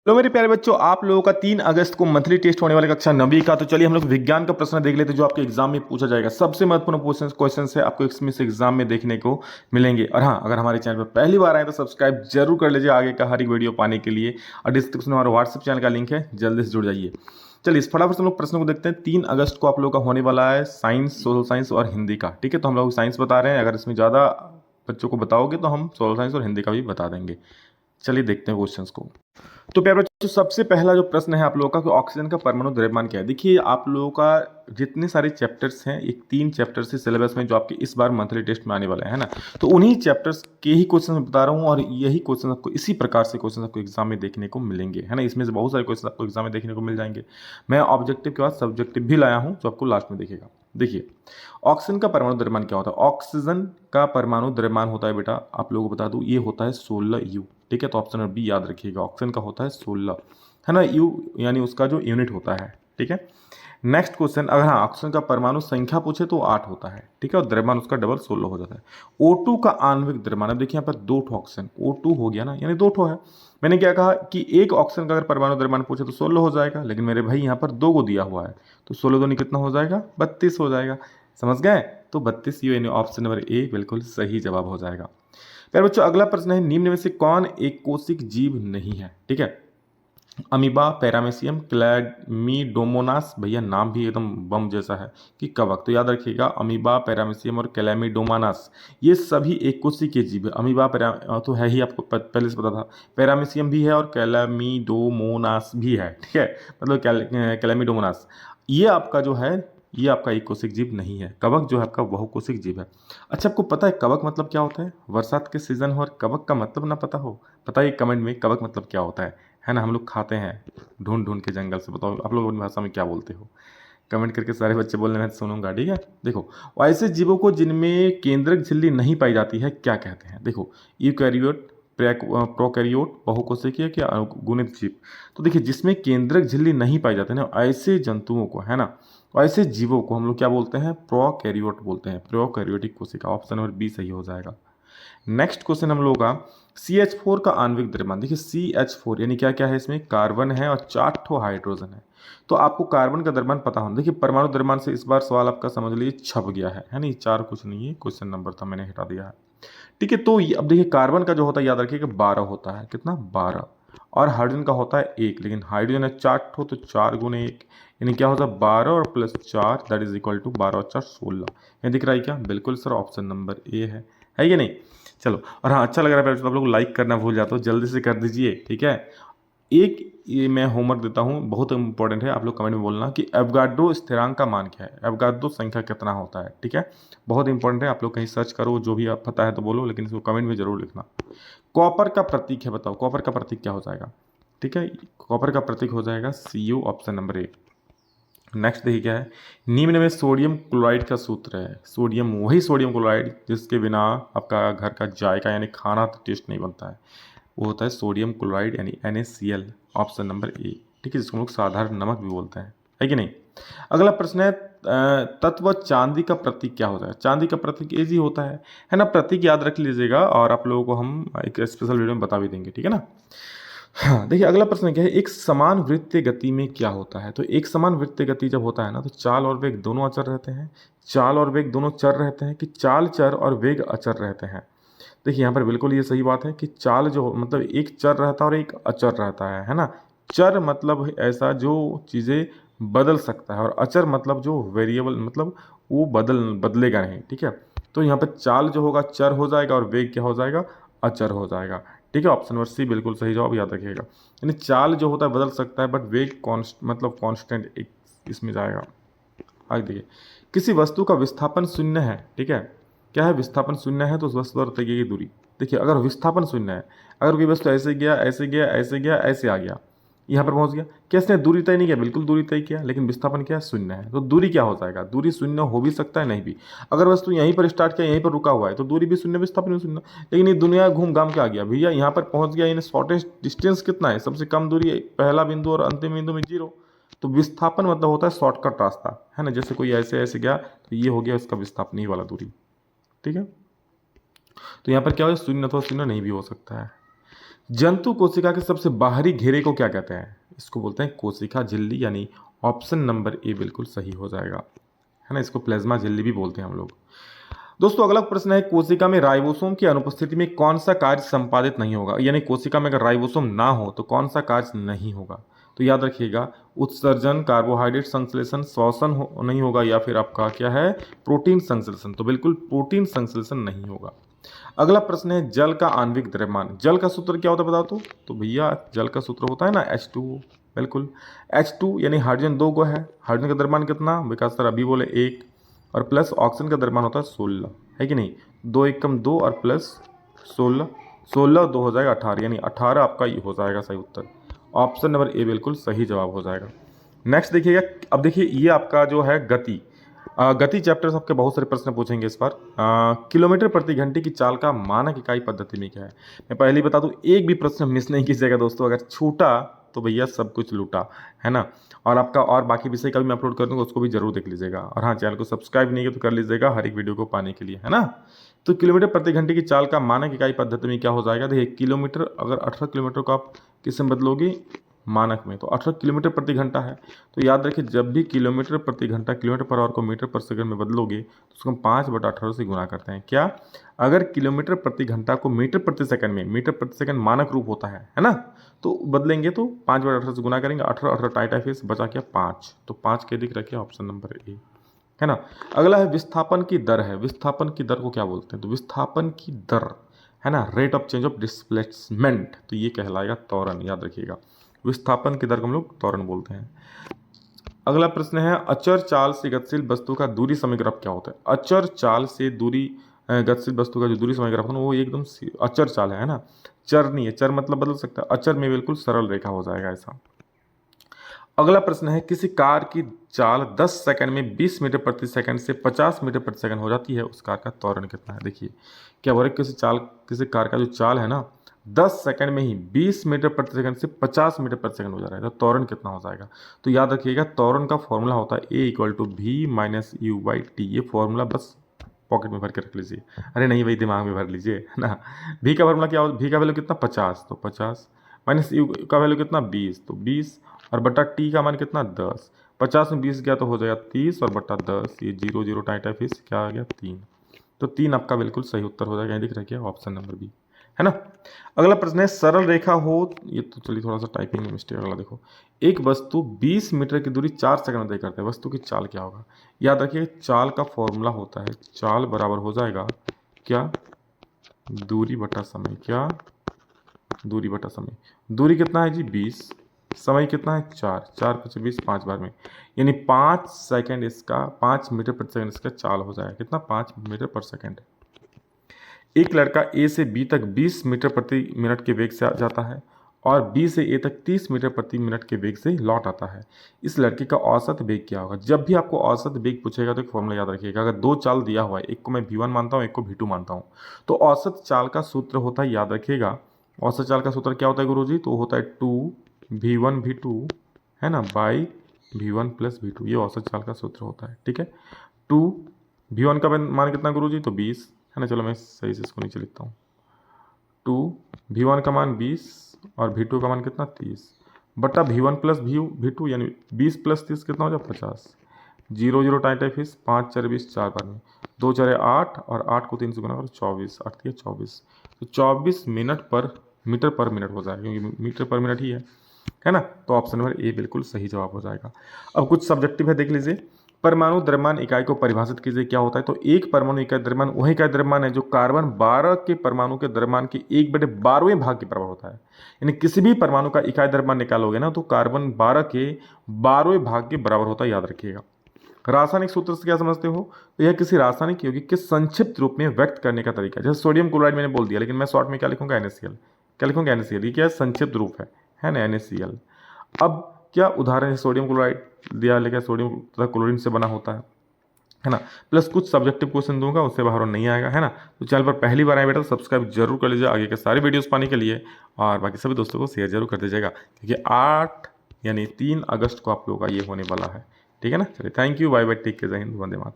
Hello मेरे प्यारे बच्चों, आप लोगों का 3 अगस्त को मंथली टेस्ट होने वाला कक्षा 9वीं का। तो चलिए हम लोग विज्ञान का प्रश्न देख लेते हैं जो आपके एग्जाम में पूछा जाएगा। सबसे महत्वपूर्ण क्वेश्चन है आपको इसमें से एग्जाम में देखने को मिलेंगे। और हाँ, अगर हमारे चैनल पर पहली बार आए तो सब्सक्राइब जरूर कर लीजिए आगे का हर एक वीडियो पाने के लिए। और डिस्क्रिप्शन में हमारा व्हाट्सएप चैनल का लिंक है, जल्दी से जुड़ जाइए। चलिए इस फटाफट से हम लोग प्रश्न को देखते हैं। 3 अगस्त को आप लोगों का होने वाला है साइंस, सोशल साइंस और हिंदी का। ठीक है, तो हम लोग साइंस बता रहे हैं। अगर इसमें ज़्यादा बच्चों को बताओगे तो हम सोशल साइंस और हिंदी का भी बता देंगे। चलिए देखते हैं क्वेश्चंस को। तो प्यारे बच्चों, सबसे पहला जो प्रश्न है आप लोगों का कि ऑक्सीजन का परमाणु द्रव्यमान क्या है। देखिए आप लोगों का जितने सारे चैप्टर्स हैं, एक 3 चैप्टर्स से सिलेबस में जो आपके इस बार मंथली टेस्ट में आने वाले हैं ना, तो उन्हीं चैप्टर्स के ही क्वेश्चन मैं बता रहा हूँ। और यही क्वेश्चन आपको इसी प्रकार से क्वेश्चन आपको एग्जाम में देखने को मिलेंगे, है ना। इसमें से बहुत सारे क्वेश्चन आपको एग्जाम में देखने को मिल जाएंगे। मैं ऑब्जेक्टिव के बाद सब्जेक्टिव भी लाया हूँ जो आपको लास्ट में देखेगा। देखिए ऑक्सीजन का परमाणु द्रव्यमान क्या होता है। ऑक्सीजन का परमाणु द्रव्यमान होता है बेटा, आप लोगों को बता दूं, ये होता है 16 U। ठीक है, तो ऑप्शन नंबर बी याद रखिएगा। ऑक्सीजन का होता है 16, है ना। यू यानी उसका जो यूनिट होता है। ठीक है, नेक्स्ट क्वेश्चन, अगर हाँ ऑक्सीजन का परमाणु संख्या पूछे तो 8 होता है। ठीक है, और द्रव्यमान उसका डबल 16 हो जाता है। O2 का आणविक द्रव्यमान, अब देखिए यहाँ पर 2 ठो ऑक्सीजन, O2 हो गया ना, यानी 2 ठो है। मैंने क्या कहा कि एक ऑक्सीजन का अगर परमाणु द्रव्यमान पूछे तो 16 हो जाएगा, लेकिन मेरे भाई यहाँ पर 2 को दिया हुआ है, तो 16 दूनी कितना हो जाएगा, 32 हो जाएगा। समझ गए, तो 32 यानी ऑप्शन नंबर ए बिल्कुल सही जवाब हो जाएगा। प्यारे बच्चों, अगला प्रश्न है, निम्न में से कौन एक कोशिक जीव नहीं है। ठीक है, अमीबा, पैरामीशियम, क्लैमीडोमोनास, भैया नाम भी एकदम बम जैसा है, कि कवक। तो याद रखिएगा, अमीबा, पैरामीशियम और क्लैमीडोमोनास ये सभी एक कोशिकीय के जीव है। अमीबा तो है ही, आपको पहले से पता था। पैरामीशियम भी है और क्लैमीडोमोनास भी है। ठीक है, मतलब क्लैमीडोमोनास ये आपका जो है, ये आपका एक कोशिक जीव नहीं है। कवक जो है आपका बहुकोशिक जीव है। अच्छा, आपको पता है कवक मतलब क्या होता है। बरसात के सीजन हो और कवक का मतलब ना पता हो, बताइए कमेंट में कवक मतलब क्या होता है ना। हम लोग खाते हैं ढूंढ ढूंढ के जंगल से। बताओ आप लोग अपनी भाषा में क्या बोलते हो, कमेंट करके सारे बच्चे बोलने में सुनूंगा। ठीक है, देखो ऐसे जीवों को जिनमें केंद्रक झिल्ली नहीं पाई जाती है क्या कहते हैं। देखो यूकैरियोट, प्रोकैरियोट, बहुकोशिकीय क्या गुणित जीव। तो देखिए जिसमें केंद्रक झिल्ली नहीं पाई जाती है ना, ऐसे जंतुओं को, है ना, ऐसे जीवों को हम लोग क्या बोलते हैं, प्रोकैरियोट बोलते हैं, प्रोकैरियोटिक कोशिका। ऑप्शन नंबर बी सही हो जाएगा। नेक्स्ट क्वेश्चन हम लोग का, CH4 का आणविक द्रव्यमान। देखिए CH4 यानी क्या क्या है, इसमें कार्बन है और 4 ठो हाइड्रोजन है। तो आपको कार्बन का द्रव्यमान पता होना। देखिए परमाणु द्रव्यमान से इस बार सवाल आपका समझ लीजिए छप गया है नहीं, 4 कुछ नहीं है, क्वेश्चन नंबर था मैंने हटा दिया है। ठीक है, तो अब देखिए कार्बन का जो होता है याद रखिए 12 होता है, कितना 12। और हाइड्रोजन का होता है 1, लेकिन हाइड्रोजन है 4 ठो, तो 4 गुने 1 यानी क्या होता है 12 और plus 4 that is equal to 12 और 4 16। ये दिख रहा है क्या, बिल्कुल सर ऑप्शन नंबर ए है कि नहीं। चलो, और हाँ अच्छा लग रहा है तो आप लोग लाइक करना भूल जाते हो, जल्दी से कर दीजिए। ठीक है, एक ये मैं होमवर्क देता हूँ, बहुत इंपॉर्टेंट है, आप लोग कमेंट में बोलना कि एवोगाड्रो स्थिरांक का मान क्या है, एवोगाड्रो संख्या कितना होता है। ठीक है, बहुत इंपॉर्टेंट है, आप लोग कहीं सर्च करो, जो भी आप पता है तो बोलो, लेकिन इसको कमेंट में जरूर लिखना। कॉपर का प्रतीक है, बताओ कॉपर का प्रतीक क्या हो जाएगा। ठीक है, कॉपर का प्रतीक हो जाएगा Cu, option number A. Next देखिए क्या है, निम्न में सोडियम क्लोराइड का सूत्र है। सोडियम, वही सोडियम क्लोराइड जिसके बिना आपका घर का जायका यानी खाना टेस्ट नहीं बनता है, वो होता है सोडियम क्लोराइड यानी NaCl, ऑप्शन नंबर ए। ठीक है, जिसको हम लोग साधारण नमक भी बोलते हैं, है कि नहीं। अगला प्रश्न है, तत्व चांदी का प्रतीक क्या होता है। चांदी का प्रतीक Ag होता है ना। प्रतीक याद रख लीजिएगा और आप लोगों को हम एक स्पेशल वीडियो में बता भी देंगे। ठीक है ना। हाँ देखिए अगला प्रश्न क्या है, एक समान वृत्तीय गति में क्या होता है। तो एक समान वृत्तीय गति जब होता है ना, तो चाल और वेग दोनों अचर रहते हैं। चाल और वेग दोनों चर रहते हैं, कि चाल चर और वेग अचर रहते हैं। देखिए यहाँ पर बिल्कुल ये सही बात है कि चाल जो मतलब एक चर रहता है और एक अचर रहता है ना। चर मतलब ऐसा जो चीज़ें बदल सकता है, और अचर मतलब जो वेरिएबल, मतलब वो बदलेगा नहीं। ठीक है, तो यहाँ पर चाल जो होगा चर हो जाएगा और वेग क्या हो जाएगा, अचर हो जाएगा। ठीक है, ऑप्शन नंबर सी बिल्कुल सही जवाब, याद रखिएगा। यानी चाल जो होता है बदल सकता है, बट वेग मतलब कांस्टेंट एक इसमें जाएगा। आगे देखिए, किसी वस्तु का विस्थापन शून्य है। ठीक है, क्या है, विस्थापन शून्य है तो उस वस्तु पर तय की दूरी। देखिए अगर विस्थापन शून्य है, अगर कोई वस्तु ऐसे गया ऐसे गया ऐसे गया ऐसे आ गया, यहाँ पर पहुंच गया, क्या इसने दूरी तय नहीं किया, बिल्कुल दूरी तय किया, लेकिन विस्थापन क्या शून्य है, तो दूरी क्या हो जाएगा, दूरी शून्य हो भी सकता है नहीं भी। अगर वस्तु यहीं पर स्टार्ट किया यहीं पर रुका हुआ है तो दूरी भी शून्य, विस्थापन भी शून्य। लेकिन ये दुनिया घूम घाम के आ गया भैया, यहाँ पर पहुंच गया, यानी शॉर्टेस्ट डिस्टेंस कितना है, सबसे कम दूरी पहला बिंदु और अंतिम बिंदु में 0। तो विस्थापन मतलब होता है शॉर्टकट रास्ता, है ना। जैसे कोई ऐसे ऐसे गया तो ये हो गया इसका विस्थापन, ही वाला दूरी। ठीक है, तो यहाँ पर क्या हो, शून्य अथवा शून्य नहीं भी हो सकता है। जंतु कोशिका के सबसे बाहरी घेरे को क्या कहते हैं? इसको बोलते हैं कोशिका झिल्ली, यानी ऑप्शन नंबर ए बिल्कुल सही हो जाएगा, है ना। इसको प्लाज्मा झिल्ली भी बोलते हैं हम लोग। दोस्तों अगला प्रश्न है, कोशिका में राइबोसोम की अनुपस्थिति में कौन सा कार्य संपादित नहीं होगा? यानी कोशिका में अगर राइबोसोम ना हो तो कौन सा कार्य नहीं होगा? तो याद रखिएगा, उत्सर्जन, कार्बोहाइड्रेट संश्लेषण, श्वसन नहीं होगा, या फिर आपका क्या है, प्रोटीन संश्लेषण। तो बिल्कुल प्रोटीन संश्लेषण नहीं होगा। अगला प्रश्न है, जल का आणविक द्रव्यमान। जल का सूत्र क्या होता है बताओ तो भैया जल का सूत्र होता है ना H2O। बिल्कुल H2 यानी हाइड्रोजन 2 को है। हाइड्रोजन का द्रव्यमान कितना? विकास सर अभी बोले 1, और प्लस ऑक्सीजन का द्रव्यमान होता है 16, है कि नहीं। 2 एकम 2 और प्लस 16, 16 2 हो जाएगा 18, यानी 18 आपका ये हो जाएगा सही उत्तर। ऑप्शन नंबर ए बिल्कुल सही जवाब हो जाएगा। नेक्स्ट देखिएगा, अब देखिए ये आपका जो है गति, गति चैप्टर से आपके बहुत सारे प्रश्न पूछेंगे इस बार। किलोमीटर प्रति घंटे की चाल का मानक इकाई पद्धति में क्या है? मैं पहले ही बता दूं, एक भी प्रश्न मिस नहीं कीजिएगा दोस्तों, अगर छूटा तो भैया सब कुछ लूटा, है ना। और आपका और बाकी विषय का भी मैं अपलोड कर दूंगा, उसको भी जरूर देख लीजिएगा। और हाँ, चैनल को सब्सक्राइब नहीं किया तो कर लीजिएगा हर एक वीडियो को पाने के लिए, है ना। तो किलोमीटर प्रति घंटे की चाल का मानक इकाई पद्धति में क्या हो जाएगा? देखिए किलोमीटर, अगर 18 किलोमीटर को आप किस में बदलोगे? मानक में। तो 18 किलोमीटर प्रति घंटा है, तो याद रखिए जब भी किलोमीटर प्रति घंटा किलोमीटर पर आवर को मीटर पर सेकंड में बदलोगे तो उसको हम 5/18 से गुना करते हैं। क्या? अगर किलोमीटर प्रति घंटा को मीटर प्रति सेकंड में, मीटर प्रति सेकंड मानक रूप होता है ना, तो बदलेंगे तो 5/18 से गुना करेंगे, 18 18 टाइट फेस बचा क्या? 5। तो 5 के दिख रखिए ऑप्शन नंबर ए, है ना। अगला है विस्थापन की दर है। विस्थापन की दर को क्या बोलते हैं? तो विस्थापन की दर है ना, rate of change of displacement, तो ये कहलाएगा त्वरण, याद रखिएगा। विस्थापन की दर को हम लोग त्वरण बोलते हैं। अगला प्रश्न है, अचर चाल से गतिशील वस्तु का दूरी समय ग्राफ क्या होता है? अचर चाल से दूरी गतिशील वस्तु का जो दूरी समय ग्राफ है वो एकदम अचर चाल है ना, चर नहीं है। चर मतलब बदल सकता है, अचर में बिल्कुल सरल रेखा हो जाएगा ऐसा। अगला प्रश्न है, किसी कार की चाल 10 सेकंड में 20 मीटर प्रति सेकंड से 50 मीटर प्रति सेकंड हो जाती है, उस कार का त्वरण कितना है? देखिए क्या बोल रहे, किसी कार का जो चाल है ना 10 सेकंड में ही 20 मीटर प्रति सेकंड से 50 मीटर प्रति सेकंड हो जा रहा है, तो त्वरण कितना हो जाएगा? तो याद रखिएगा त्वरण का फॉर्मूला होता है A=V - U/T। ये फॉर्मूला बस पॉकेट में भर के रख लीजिए, अरे नहीं भाई दिमाग में भर लीजिए, है ना। भी का फॉर्मूला क्या होता है? भी का वैल्यू कितना? 50, तो 50 माइनस यू का वैल्यू कितना? 20, तो 20 और बटा टी का मान कितना? 10। 50 में 20 गया तो हो जाएगा 30 और बटा 10, ये 0 0 टाइट है, फिर क्या आ गया? 3। तो 3 आपका बिल्कुल सही उत्तर हो जाएगा, दिख रहा है ऑप्शन नंबर बी, है ना। अगला प्रश्न है, सरल रेखा हो, ये तो चलिए थोड़ा सा टाइपिंग में मिस्टेक। अगला देखो, एक वस्तु 20 मीटर की दूरी 4 सेकंड में तय करते हैं, वस्तु की चाल क्या होगा? याद रखिए चाल का फॉर्मूला होता है, चाल बराबर हो जाएगा क्या? दूरी बटा समय। क्या? दूरी बटा समय। दूरी कितना है जी? 20। समय कितना है? 4, 4 × 20, 5 बार में, यानी 5 सेकंड इसका, 5 मीटर प्रति सेकंड इसका चाल हो जाएगा कितना? 5 मीटर पर सेकंड। एक लड़का ए से बी तक 20 मीटर प्रति मिनट के वेग से जाता है और बी से ए तक 30 मीटर प्रति मिनट के वेग से लौट आता है। इस लड़के का औसत वेग क्या होगा? जब भी आपको औसत वेग पूछेगा तो एक फॉर्मूला याद रखिएगा, अगर 2 चाल दिया हुआ है, एक को मैं V1 मानता हूँ, एक को V2 मानता हूँ, तो औसत चाल का सूत्र होता है, याद रखिएगा औसत चाल का सूत्र क्या होता है गुरुजी? तो होता है 2V1 V2, है ना, बाई V1 + V2, ये औसत चाल का सूत्र होता है, ठीक है। 2V1 का मान कितना गुरुजी? तो 20, है ना। चलो मैं सही से इसको नीचे लिखता हूँ, 2V1 का मान 20 और V2 का मान कितना? 30 बटा V1 + V2, यानी 20 + 30 कितना हो जाए? 50। 0 0 टाइट है, फिर 5 4 20, 4 बार में, 2 4 8 और 8 को 3 से गुना करो 24, 8 3 24, तो 24 मीटर पर मिनट हो जाएगा, क्योंकि मीटर पर मिनट ही है ना। तो ऑप्शन नंबर ए बिल्कुल सही जवाब हो जाएगा। अब कुछ सब्जेक्टिव है, देख लीजिए। परमाणु द्रव्यमान इकाई को परिभाषित कीजिए, क्या होता है? तो एक परमाणु इकाई द्रव्यमान वही इकाई द्रव्यमान है जो कार्बन 12 के परमाणु के द्रव्यमान के 1/12वें भाग के बराबर होता है। यानी किसी भी परमाणु का इकाई द्रव्यमान निकालोगे ना तो कार्बन 12 के 12वें भाग के बराबर होता है, याद रखिएगा। रासायनिक सूत्र से क्या समझते हो? तो यह किसी रासायनिक यौगिक के संक्षिप्त रूप में व्यक्त करने का तरीका है। जैसे सोडियम क्लोराइड मैंने बोल दिया, लेकिन मैं शॉर्ट में क्या लिखूंगा? NaCl। क्या लिखूंगा? NaCl। ये क्या संक्षिप्त रूप है ना, NaCl। अब क्या उदाहरण है, सोडियम क्लोराइड दिया, लेकिन सोडियम तथा क्लोरीन से बना होता है ना। प्लस कुछ सब्जेक्टिव क्वेश्चन दूंगा, उससे बाहर नहीं आएगा, है ना। तो चैनल पर पहली बार आए बेटा तो सब्सक्राइब जरूर कर लीजिए आगे के सारे वीडियोस पाने के लिए, और बाकी सभी दोस्तों को शेयर जरूर कर दीजिएगा, क्योंकि 8 यानी 3 अगस्त को आप लोगों का ये होने वाला है, ठीक है ना। चलिए thank you, bye bye, take care, जय हिंद, वंदे मातरम।